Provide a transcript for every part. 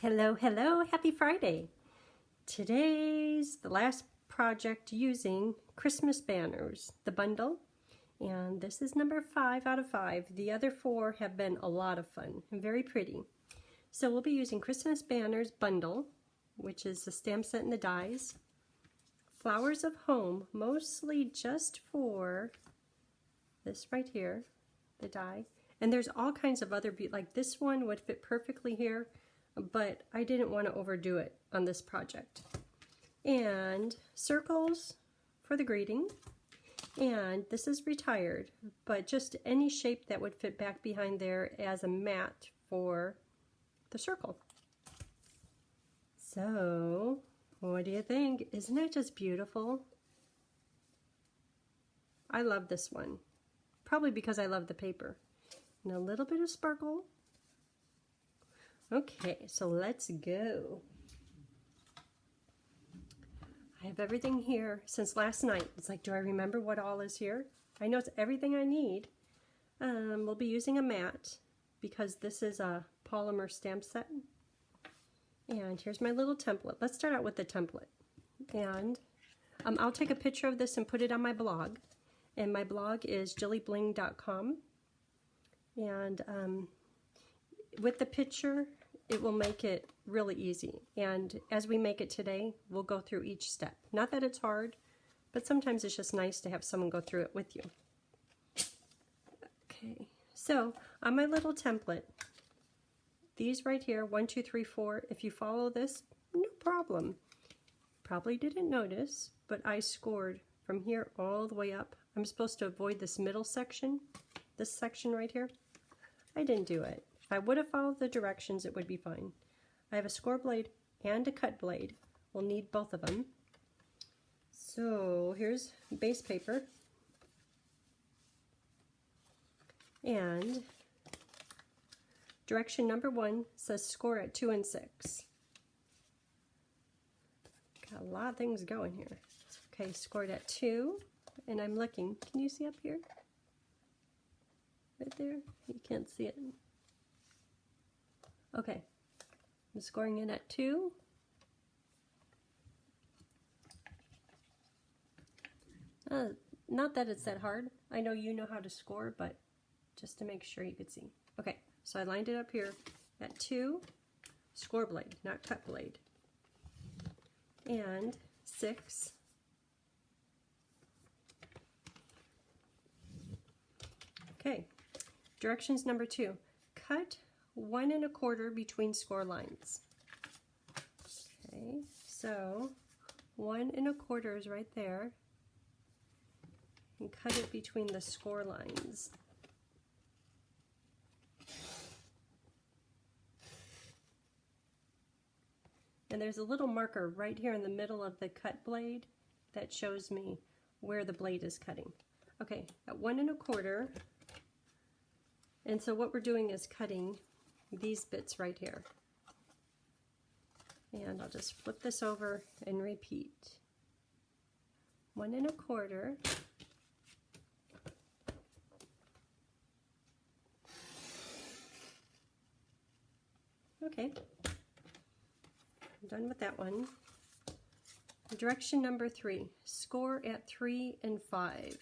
Hello, hello, happy Friday. Today's the last project using Christmas banners, the bundle, and this is number 5 out of 5. The other 4 have been a lot of fun and very pretty. So we'll be using Christmas banners bundle, which is the stamp set and the dies. Flowers of Home, mostly just for this right here, the die. And there's all kinds of other, like this one would fit perfectly here, but I didn't want to overdo it on this project. And circles for the greeting. And this is retired, but just any shape that would fit back behind there as a mat for the circle. So, what do you think? Isn't that just beautiful? I love this one. Probably because I love the paper. And a little bit of sparkle. Okay, so let's go. I have everything here since last night. It's like, do I remember what all is here? I know it's everything I need. We'll be using a mat because this is a polymer stamp set. And here's my little template. Let's start out with the template. And I'll take a picture of this and put it on my blog. And my blog is JilliBling.com. And with the picture, it will make it really easy. And as we make it today, we'll go through each step. Not that it's hard, but sometimes it's just nice to have someone go through it with you. Okay, so on my little template, these right here, 1, 2, 3, 4, if you follow this, no problem. Probably didn't notice, but I scored from here all the way up. I'm supposed to avoid this middle section, this section right here. I didn't do it. If I would have followed the directions, it would be fine. I have a score blade and a cut blade. We'll need both of them. So here's base paper. And direction number 1 says score at 2 and 6. Got a lot of things going here. Okay, scored at 2, and I'm looking. Can you see up here? Right there? You can't see it. Okay, I'm scoring it at 2. Not that it's that hard. I know you know how to score, but just to make sure you could see. Okay, so I lined it up here at 2, score blade, not cut blade, and 6. Okay, directions number 2, cut 1 1/4 between score lines. Okay, so 1 1/4 is right there, and cut it between the score lines. And there's a little marker right here in the middle of the cut blade that shows me where the blade is cutting. Okay, at 1 1/4, and so what we're doing is cutting these bits right here. And I'll just flip this over and repeat. 1 1/4. Okay, I'm done with that one. Direction number 3, score at 3 and 5.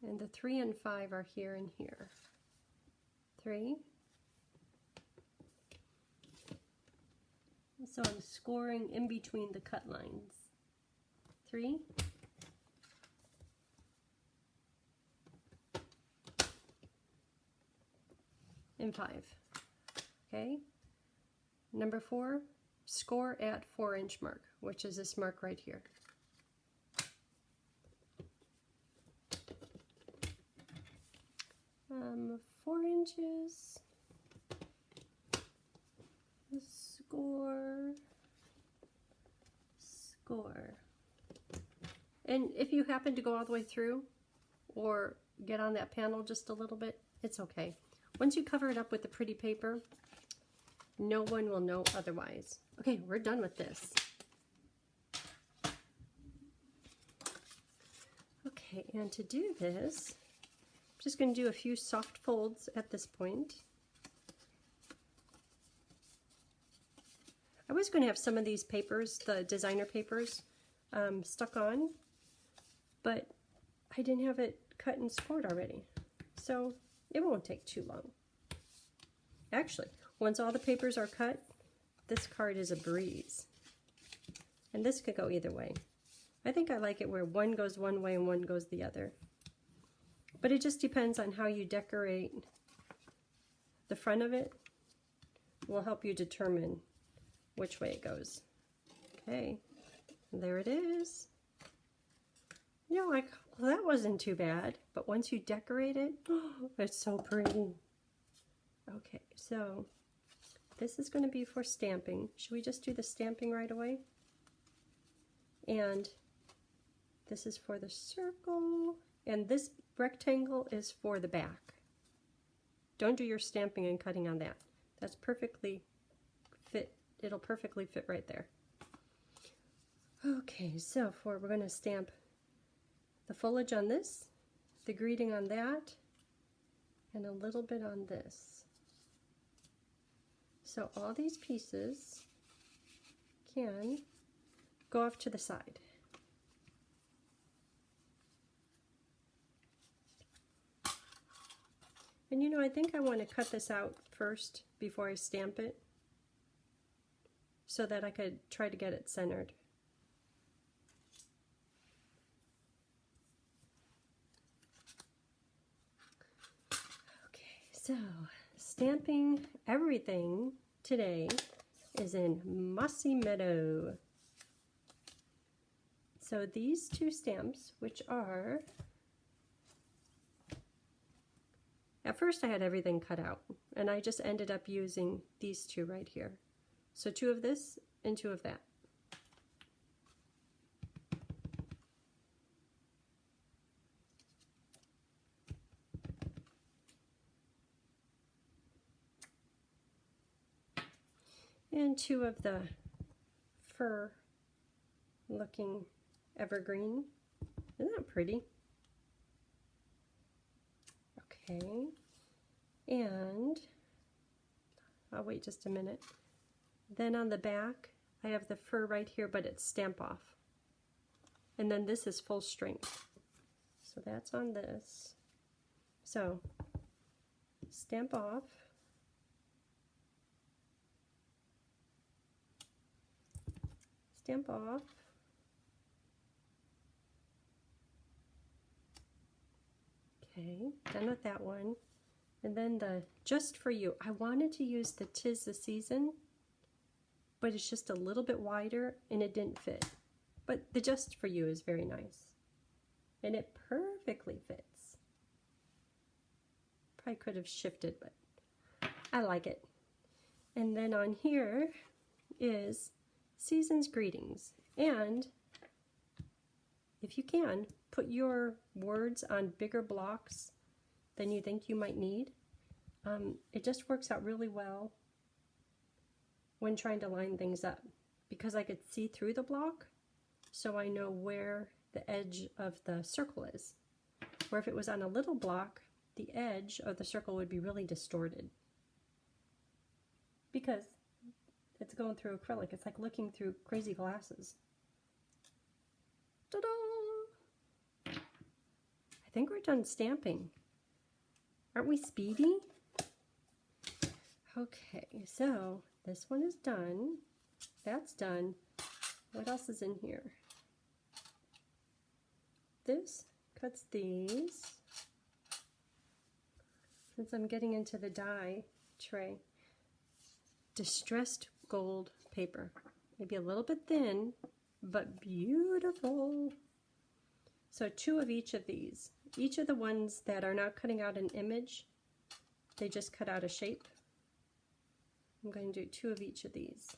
And the 3 and 5 are here and here. 3. So I'm scoring in between the cut lines. 3. And 5. Okay. Number 4, score at 4-inch mark, which is this mark right here. Um, 4 inches. Score. And if you happen to go all the way through or get on that panel just a little bit, it's okay. Once you cover it up with the pretty paper, no one will know otherwise. Okay, we're done with this. Okay, and to do this, I'm just going to do a few soft folds at this point. I was going to have some of these papers, the designer papers, stuck on, but I didn't have it cut and scored already. So it won't take too long. Actually, once all the papers are cut, this card is a breeze. And this could go either way. I think I like it where one goes one way and one goes the other. But it just depends on how you decorate the front of it. Will help you determine which way it goes. Okay, there it is. You're like, well, that wasn't too bad. But once you decorate it, oh, it's so pretty. Okay, so this is going to be for stamping. Should we just do the stamping right away? And this is for the circle, and this rectangle is for the back. Don't do your stamping and cutting on that. That's perfectly fit. It'll perfectly fit right there. Okay, so we're going to stamp the foliage on this, the greeting on that, and a little bit on this. So all these pieces can go off to the side. And you know, I think I want to cut this out first before I stamp it so that I could try to get it centered. Okay, so stamping everything today is in Mossy Meadow. So these two stamps, which are, at first I had everything cut out, and I just ended up using these two right here. So 2 of this and 2 of that. And 2 of the fur looking evergreen. Isn't that pretty? Okay, and I'll wait just a minute. Then on the back, I have the fur right here, but it's stamp off. And then this is full strength. So that's on this. So stamp off. Stamp off. Okay, done with that one. And then the Just For You. I wanted to use the 'Tis the Season, but it's just a little bit wider and it didn't fit. But the Just For You is very nice. And it perfectly fits. Probably could have shifted, but I like it. And then on here is Season's Greetings. And if you can, put your words on bigger blocks than you think you might need. It just works out really well when trying to line things up, because I could see through the block, so I know where the edge of the circle is. Or if it was on a little block, the edge of the circle would be really distorted, because it's going through acrylic. It's like looking through crazy glasses. Ta-da! I think we're done stamping. Aren't we speedy? Okay, so this one is done. That's done. What else is in here? This cuts these. Since I'm getting into the die tray. Distressed gold paper. Maybe a little bit thin, but beautiful. So 2 of each of these. Each of the ones that are not cutting out an image, they just cut out a shape. I'm going to do 2 of each of these.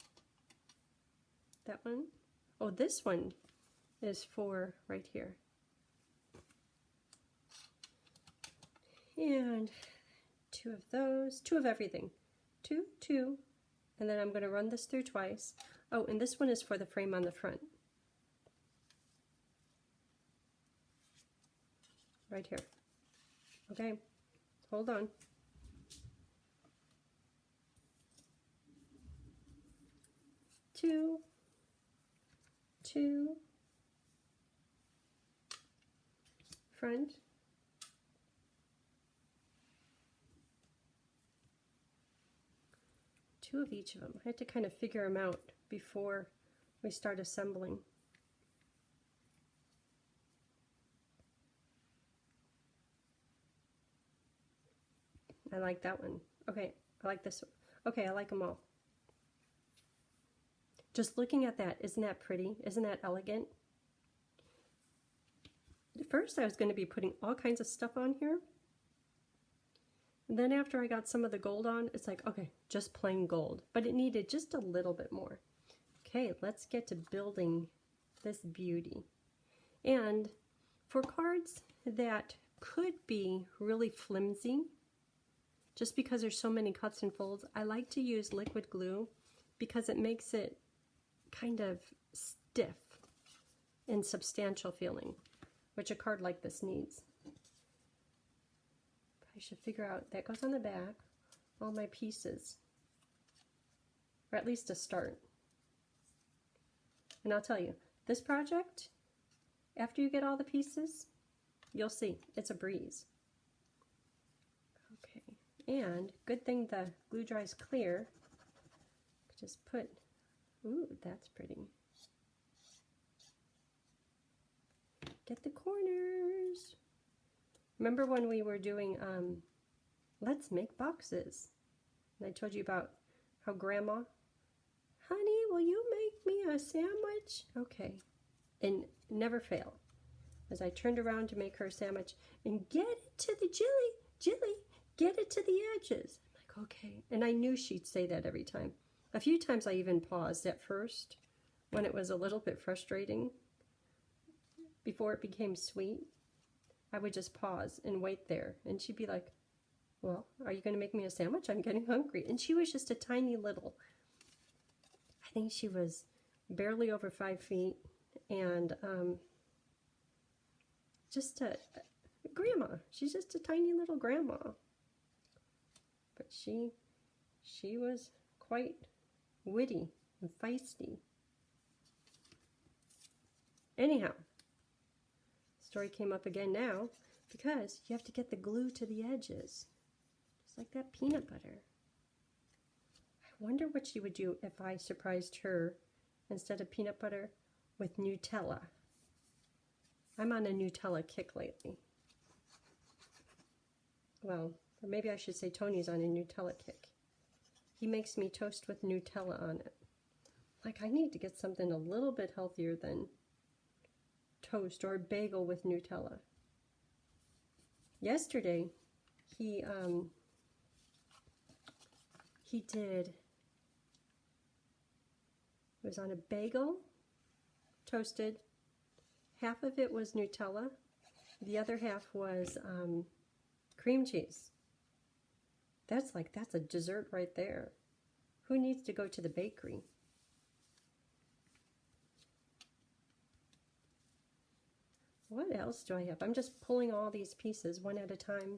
That one. Oh, this one is for right here. And 2 of those, 2 of everything. 2, 2, and then I'm going to run this through twice. Oh, and this one is for the frame on the front. Right here. Okay, hold on. to front. Two of each of them. I had to kind of figure them out before we start assembling. I like that one. Okay, I like this one. Okay, I like them all. Just looking at that, isn't that pretty? Isn't that elegant? At first I was going to be putting all kinds of stuff on here. And then after I got some of the gold on, it's like, okay, just plain gold. But it needed just a little bit more. Okay, let's get to building this beauty. And for cards that could be really flimsy, just because there's so many cuts and folds, I like to use liquid glue because it makes it kind of stiff and substantial feeling, which a card like this needs. I should figure out, that goes on the back, all my pieces, or at least a start. And I'll tell you, this project, after you get all the pieces, you'll see, it's a breeze. Okay, and good thing the glue dries clear. Just put, ooh, that's pretty. Get the corners. Remember when we were doing Let's Make Boxes? And I told you about how Grandma, honey, will you make me a sandwich? Okay. And never fail. As I turned around to make her a sandwich, and get it to the Jilly, get it to the edges. I'm like, okay. And I knew she'd say that every time. A few times I even paused at first when it was a little bit frustrating. Before it became sweet, I would just pause and wait there. And she'd be like, well, are you going to make me a sandwich? I'm getting hungry. And she was just a tiny little, I think she was barely over 5 feet. And just a grandma. She's just a tiny little grandma. But she was quite witty and feisty. Anyhow, story came up again now because you have to get the glue to the edges, just like that peanut butter. I wonder what she would do if I surprised her instead of peanut butter with Nutella. I'm on a Nutella kick lately. Well, or maybe I should say Tony's on a Nutella kick. He makes me toast with Nutella on it. Like, I need to get something a little bit healthier than toast or a bagel with Nutella. Yesterday, he did, it was on a bagel, toasted. Half of it was Nutella. The other half was cream cheese. That's a dessert right there. Who needs to go to the bakery? What else do I have? I'm just pulling all these pieces one at a time.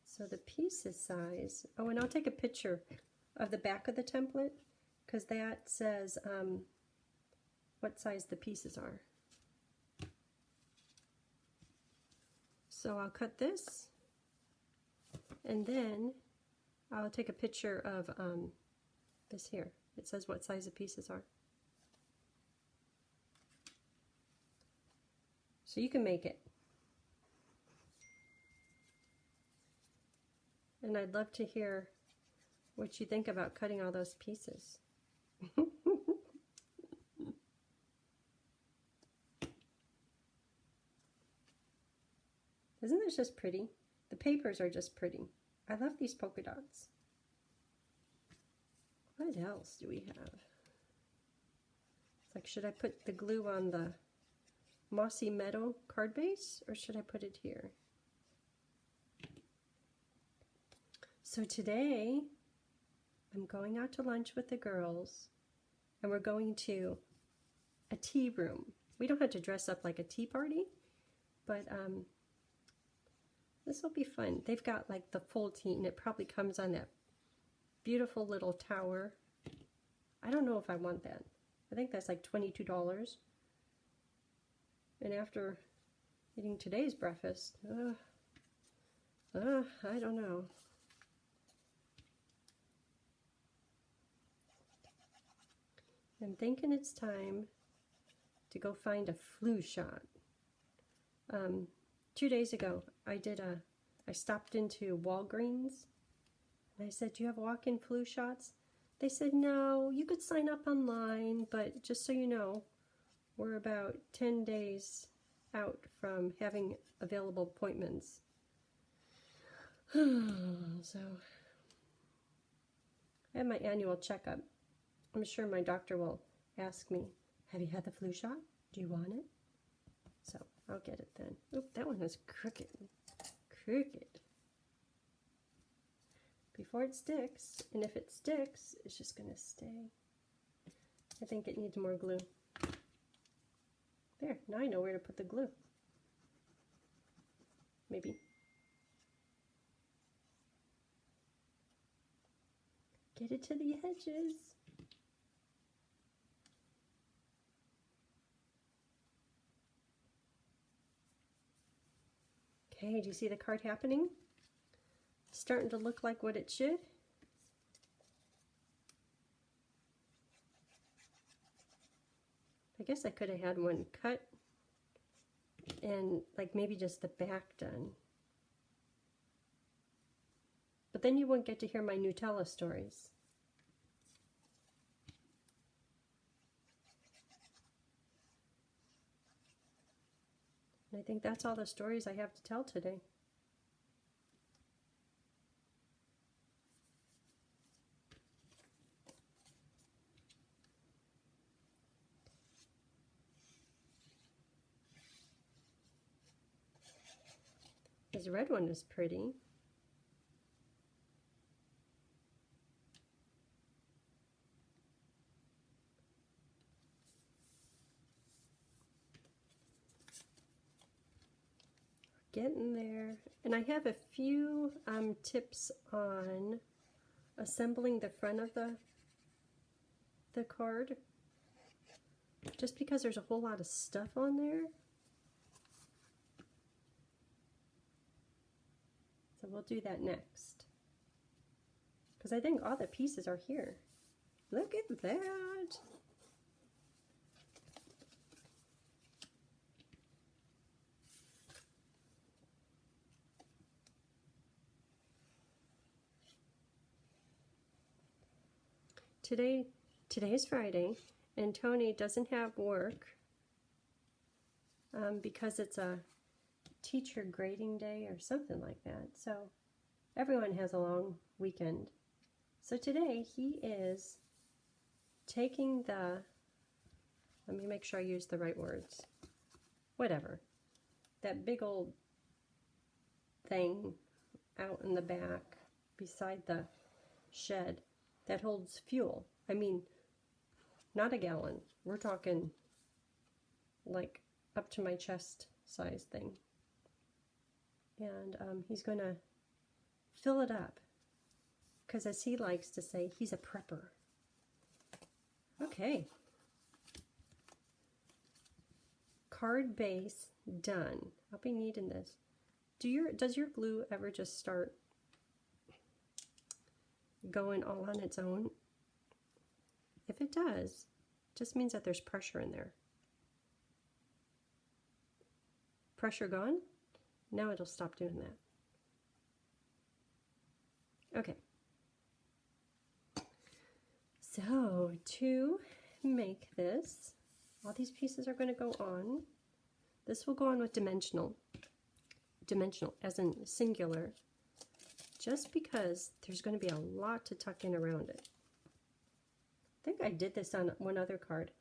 So the pieces size, oh, and I'll take a picture of the back of the template because that says what size the pieces are. So I'll cut this and then I'll take a picture of this here. It says what size the pieces are. So you can make it. And I'd love to hear what you think about cutting all those pieces. Isn't this just pretty? The papers are just pretty. I love these polka dots. What else do we have? It's like, should I put the glue on the Mossy Meadow card base, or should I put it here? So today, I'm going out to lunch with the girls, and we're going to a tea room. We don't have to dress up like a tea party, but this will be fun. They've got like the full tea, and it probably comes on that beautiful little tower. I don't know if I want that. I think that's like $22. And after eating today's breakfast, I don't know. I'm thinking it's time to go find a flu shot. 2 days ago, I stopped into Walgreens and I said, do you have walk-in flu shots? They said, no, you could sign up online, but just so you know, we're about 10 days out from having available appointments. So, I have my annual checkup. I'm sure my doctor will ask me, have you had the flu shot? Do you want it? So, I'll get it then. Oop, that one was crooked. Crooked. Before it sticks, and if it sticks, it's just going to stay. I think it needs more glue. There, now I know where to put the glue. Maybe. Get it to the edges. Okay, do you see the card happening? It's starting to look like what it should. I guess I could have had one cut and like maybe just the back done. But then you won't get to hear my Nutella stories. And I think that's all the stories I have to tell today. This red one is pretty. Getting there. And I have a few tips on assembling the front of the card. Just because there's a whole lot of stuff on there. So we'll do that next. Because I think all the pieces are here. Look at that! Today's Friday, and Tony doesn't have work because it's a teacher grading day or something like that. So everyone has a long weekend. So today he is taking let me make sure I use the right words. Whatever. That big old thing out in the back beside the shed that holds fuel. I mean, not a gallon. We're talking like up to my chest size thing. And he's going to fill it up. Because as he likes to say, he's a prepper. Okay. Card base done. I'll be needing this. Does your glue ever just start going all on its own? If it does, it just means that there's pressure in there. Pressure gone? Now it'll stop doing that. Okay. So to make this, all these pieces are going to go on. This will go on with dimensional. Dimensional, as in singular. Just because there's going to be a lot to tuck in around it. I think I did this on one other card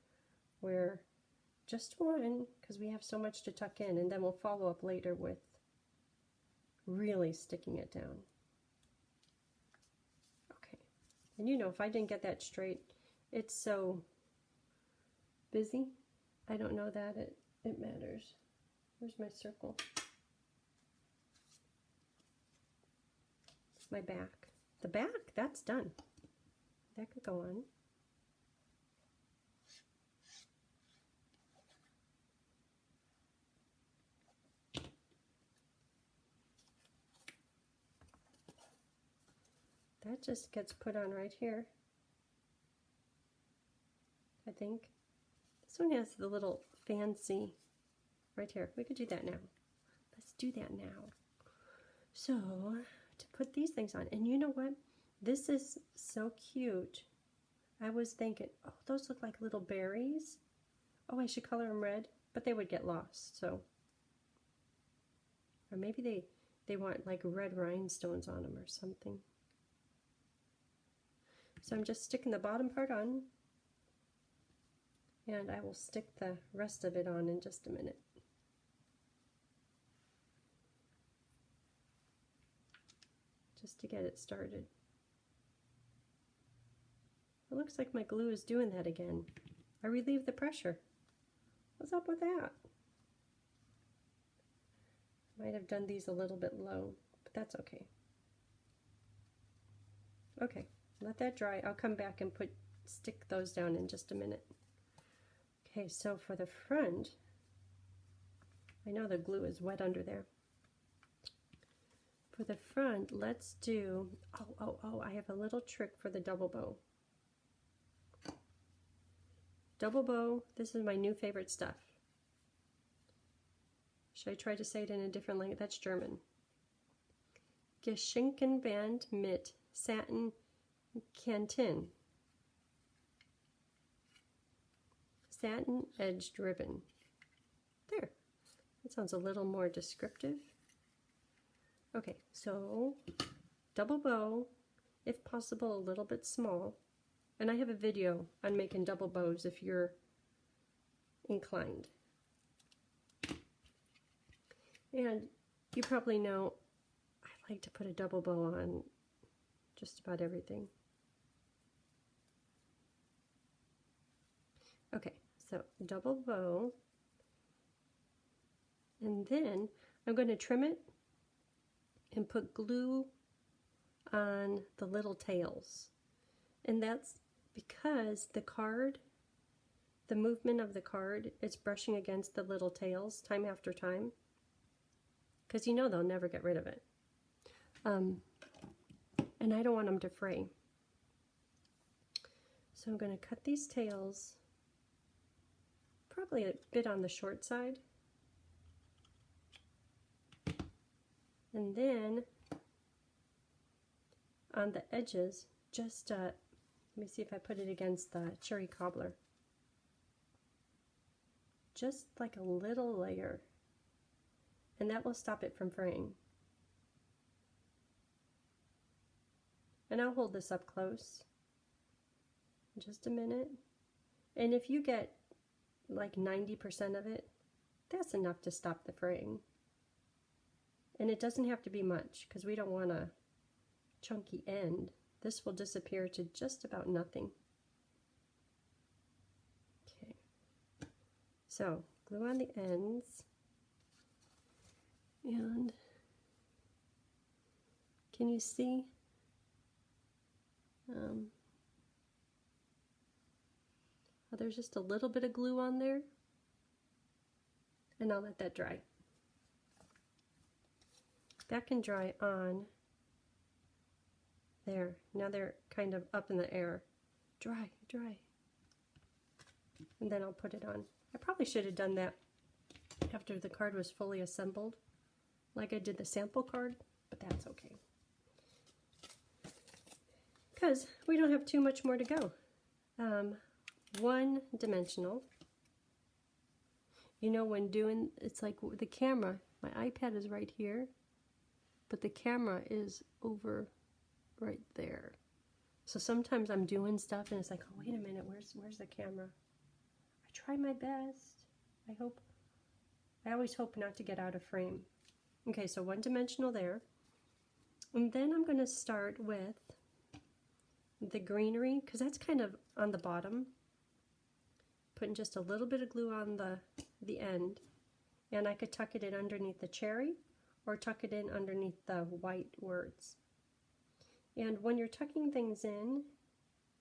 where just one, because we have so much to tuck in, and then we'll follow up later with really sticking it down. Okay, and you know, if I didn't get that straight, it's so busy, I don't know that it matters. Where's my circle? My back. The back, that's done. That could go on. that just gets put on right here, I think. This one has the little fancy right here. We could do that now. Let's do that now. So, to put these things on, and you know what? This is so cute. I was thinking, oh, those look like little berries. Oh, I should color them red, but they would get lost, so. Or maybe they want like red rhinestones on them or something. So I'm just sticking the bottom part on, and I will stick the rest of it on in just a minute. Just to get it started. It looks like my glue is doing that again. I relieved the pressure. What's up with that? Might have done these a little bit low, but that's okay. Okay, let that dry. I'll come back and stick those down in just a minute. Okay, so for the front, I know the glue is wet under there. For the front, let's do, I have a little trick for the double bow. Double bow, this is my new favorite stuff. Should I try to say it in a different language? That's German. Geschenkenband mit Satin Kanten. Satin edged ribbon. There. That sounds a little more descriptive. Okay, so double bow, if possible a little bit small. And I have a video on making double bows if you're inclined. And you probably know I like to put a double bow on just about everything. Okay, so double bow. And then I'm going to trim it and put glue on the little tails. And that's because the card, the movement of the card, is brushing against the little tails time after time. Because you know they'll never get rid of it. And I don't want them to fray. So I'm going to cut these tails probably a bit on the short side. And then on the edges, just let me see if I put it against the cherry cobbler. Just like a little layer. And that will stop it from fraying. And I'll hold this up close. Just a minute. And if you get like 90% of it, that's enough to stop the fraying. And it doesn't have to be much because we don't want a chunky end. This will disappear to just about nothing. Okay. So glue on the ends. And can you see? There's just a little bit of glue on there. And I'll let that dry. That can dry on there. Now they're kind of up in the air. Dry, dry. And then I'll put it on. I probably should have done that after the card was fully assembled, like I did the sample card, but that's okay. Because we don't have too much more to go. One dimensional. You know, when doing, it's like the camera, my iPad is right here, but the camera is over right there. So sometimes I'm doing stuff and it's like, oh, wait a minute, where's the camera? I try my best. I always hope not to get out of frame. Okay, so one dimensional there. And then I'm going to start with the greenery, because that's kind of on the bottom. Putting just a little bit of glue on the end. And I could tuck it in underneath the cherry or tuck it in underneath the white words. And when you're tucking things in,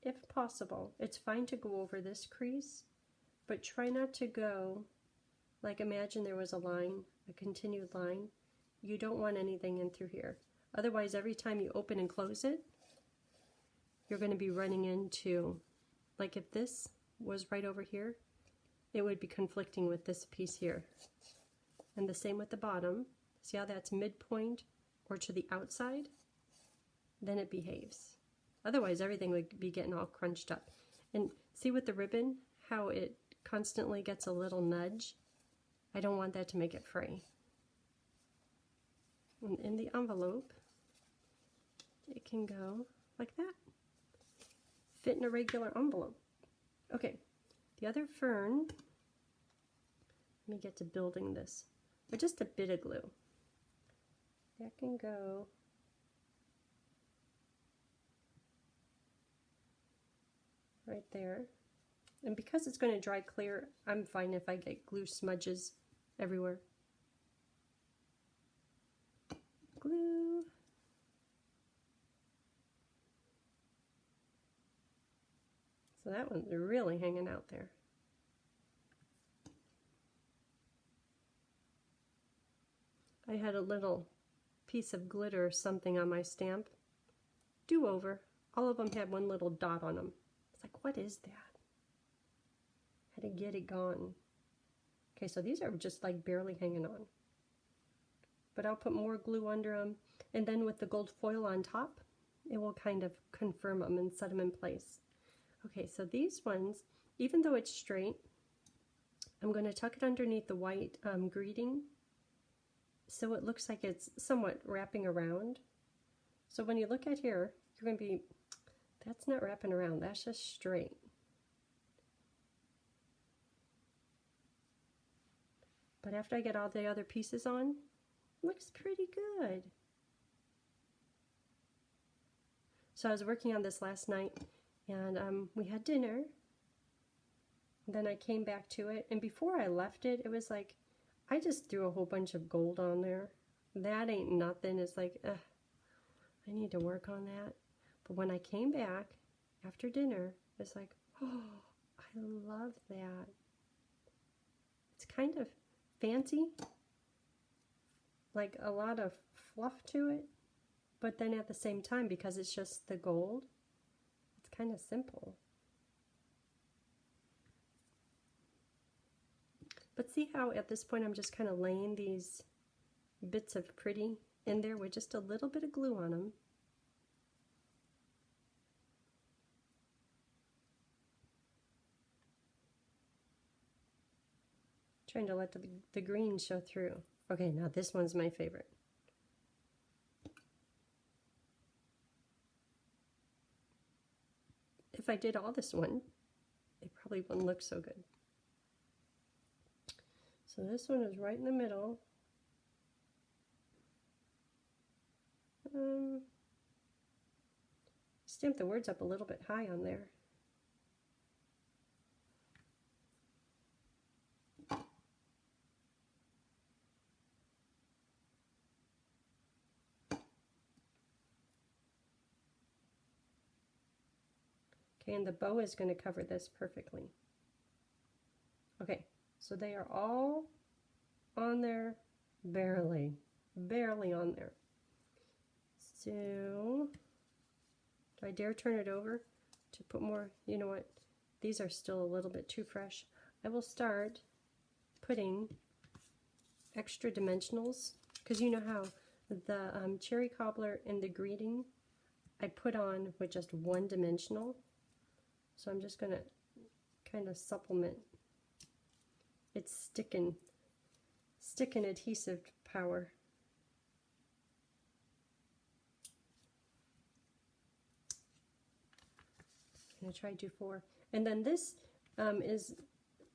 if possible, it's fine to go over this crease, but try not to go, like imagine there was a line, a continued line. You don't want anything in through here. Otherwise, every time you open and close it, you're going to be running into, like if this was right over here, it would be conflicting with this piece here. And the same with the bottom. See how that's midpoint or to the outside? Then it behaves. Otherwise, everything would be getting all crunched up. And see with the ribbon, how it constantly gets a little nudge? I don't want that to make it fray. And in the envelope, it can go like that. Fit in a regular envelope. Okay, the other fern, let me get to building this. Or just a bit of glue. That can go right there. And because it's going to dry clear, I'm fine if I get glue smudges everywhere. Glue. So that one's really hanging out there. I had a little piece of glitter or something on my stamp. Do over. All of them had one little dot on them. It's like, what is that? Had to get it gone. Okay, so these are just like barely hanging on. But I'll put more glue under them, and then with the gold foil on top, it will kind of confirm them and set them in place. Okay, so these ones, even though it's straight, I'm going to tuck it underneath the white greeting, so it looks like it's somewhat wrapping around. So when you look at here, you're going to be, that's not wrapping around, that's just straight. But after I get all the other pieces on, it looks pretty good. So I was working on this last night, and we had dinner. Then I came back to it, and before I left it, it was like, I just threw a whole bunch of gold on there. That ain't nothing. It's like, I need to work on that. But when I came back after dinner, it's like, oh, I love that. It's kind of fancy, like a lot of fluff to it, but then at the same time, because it's just the gold, it's kind of simple. But see how at this point I'm just kind of laying these bits of pretty in there with just a little bit of glue on them. Trying to let the green show through. Okay, now this one's my favorite. If I did all this one, it probably wouldn't look so good. So this one is right in the middle. Stamp the words up a little bit high on there. Okay, and the bow is going to cover this perfectly. Okay, so they are all on there, barely on there. So, do I dare turn it over to put more? You know what? These are still a little bit too fresh. I will start putting extra dimensionals, because you know how the cherry cobbler and the greeting I put on with just one dimensional. So I'm just going to kind of supplement its sticking adhesive power. I'm going to try to do 4. And then this is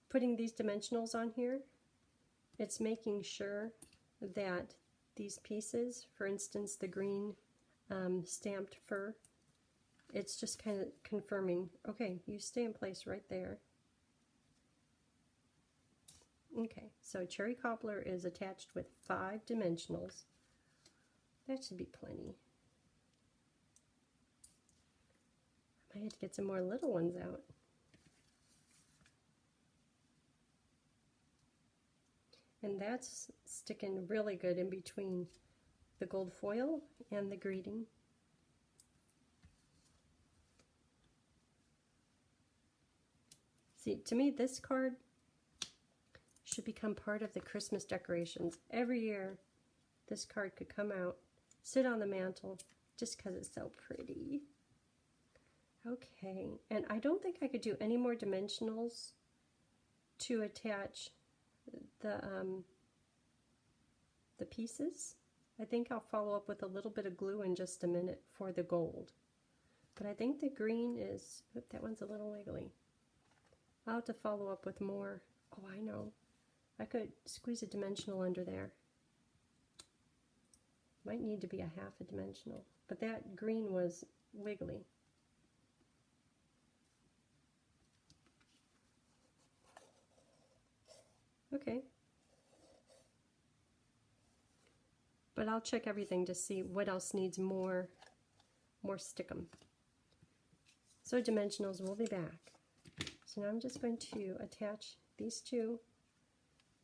putting these dimensionals on here. It's making sure that these pieces, for instance the green stamped fur, it's just kind of confirming, okay, you stay in place right there. Okay, so cherry cobbler is attached with 5 dimensionals. That should be plenty. I might have to get some more little ones out. And that's sticking really good in between the gold foil and the greeting. See, to me, this card should become part of the Christmas decorations. Every year, this card could come out, sit on the mantle, just because it's so pretty. Okay, and I don't think I could do any more dimensionals to attach the pieces. I think I'll follow up with a little bit of glue in just a minute for the gold. But I think the green is, oop, that one's a little wiggly. I'll have to follow up with more. Oh, I know. I could squeeze a dimensional under there. Might need to be a half a dimensional, but that green was wiggly. Okay. But I'll check everything to see what else needs more stickum. So dimensionals will be back. So now I'm just going to attach these two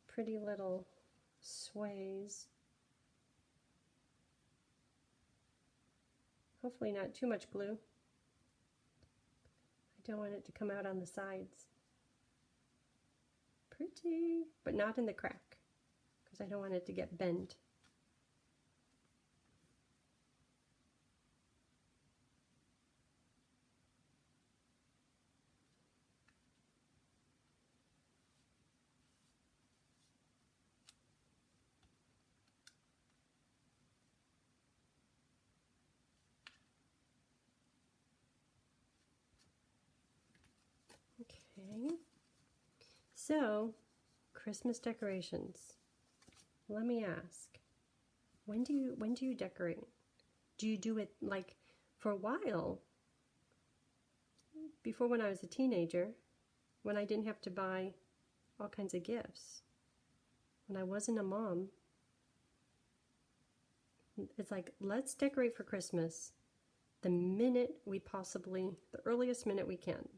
pretty little sways. Hopefully not too much glue. I don't want it to come out on the sides. Pretty, but not in the crack, because I don't want it to get bent. Okay, so Christmas decorations. Let me ask, when do you decorate? Do you do it like for a while? Before, when I was a teenager, when I didn't have to buy all kinds of gifts, when I wasn't a mom, it's like, let's decorate for Christmas the earliest minute we can.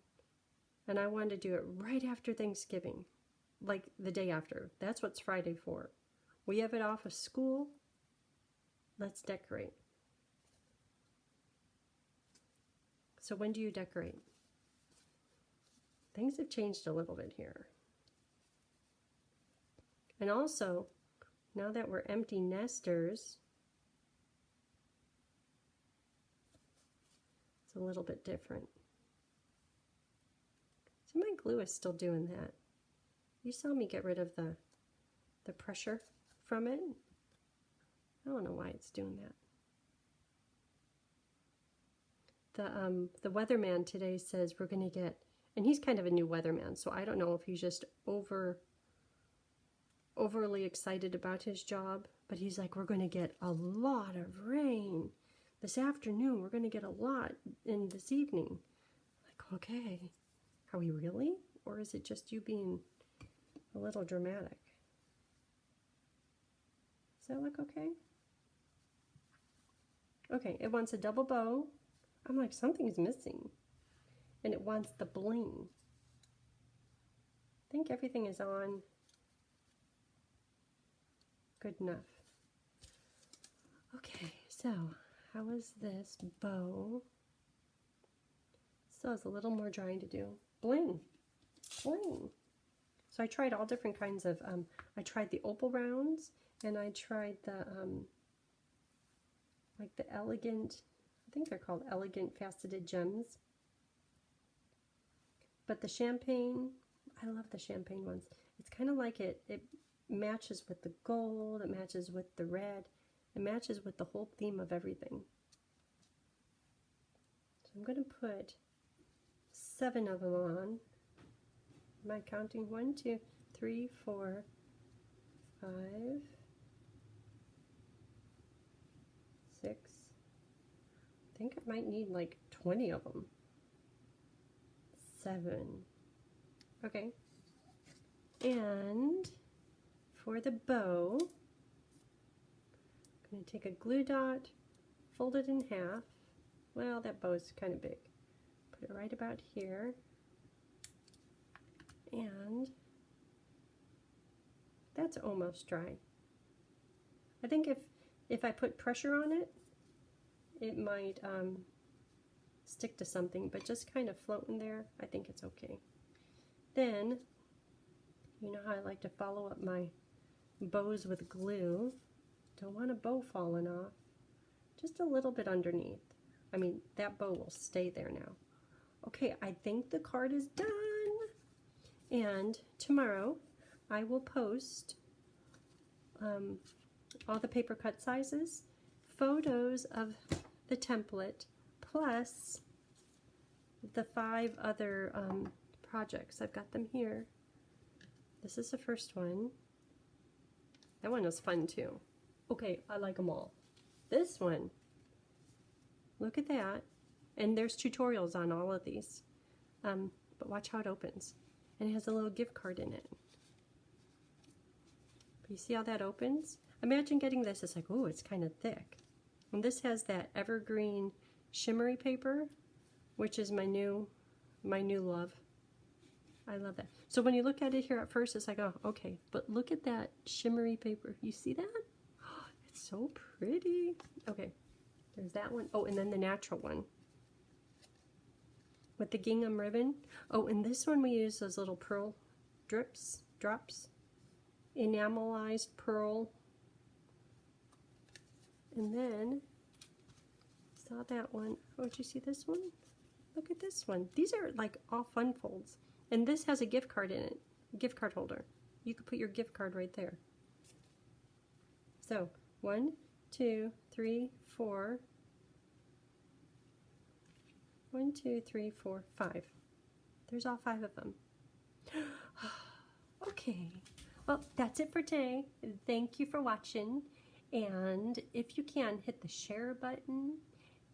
And I wanted to do it right after Thanksgiving, like the day after. That's what's Friday for. We have it off of school. Let's decorate. So when do you decorate? Things have changed a little bit here. And also, now that we're empty nesters, it's a little bit different. So my glue is still doing that. You saw me get rid of the pressure from it. I don't know why it's doing that. The weatherman today says we're going to get, and he's kind of a new weatherman, so I don't know if he's just overly excited about his job, but he's like, we're going to get a lot of rain this afternoon. We're going to get a lot in this evening. Like, okay. Are we really? Or is it just you being a little dramatic? Does that look okay? Okay, it wants a double bow. I'm like, something's missing. And it wants the bling. I think everything is on good enough. Okay, so how is this bow? Still has a little more drying to do. Bling, bling. So I tried all different kinds of, I tried the opal rounds, and I tried the, like the elegant, I think they're called elegant faceted gems. But the champagne, I love the champagne ones. It's kind of like it matches with the gold, it matches with the red, it matches with the whole theme of everything. So I'm going to put 7 of them on. Am I counting? 1, 2, 3, 4, 5, 6. I think I might need like 20 of them. 7. Okay. And for the bow, I'm going to take a glue dot, fold it in half. Well, that bow's kind of big. Put it right about here. And that's almost dry. I think if I put pressure on it, it might stick to something, but just kind of floating there, I think it's okay. Then, you know how I like to follow up my bows with glue. Don't want a bow falling off. Just a little bit underneath. I mean, that bow will stay there now. Okay, I think the card is done. And tomorrow I will post all the paper cut sizes, photos of the template, plus the 5 other projects. I've got them here. This is the first one. That one was fun too. Okay, I like them all. This one, look at that. And there's tutorials on all of these. But watch how it opens. And it has a little gift card in it. But you see how that opens? Imagine getting this. It's like, oh, it's kind of thick. And this has that evergreen shimmery paper, which is my new love. I love that. So when you look at it here at first, it's like, oh, okay. But look at that shimmery paper. You see that? Oh, it's so pretty. Okay, there's that one. Oh, and then the natural one with the gingham ribbon. Oh, and this one we use those little pearl drops, enamelized pearl. And then, saw that one. Oh, did you see this one? Look at this one. These are like all fun folds. And this has a gift card in it, gift card holder. You could put your gift card right there. So, 1, 2, 3, 4. 1, 2, 3, 4, 5. There's all 5 of them. Okay. Well, that's it for today. Thank you for watching. And if you can, hit the share button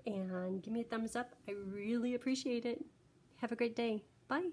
and give me a thumbs up. I really appreciate it. Have a great day. Bye.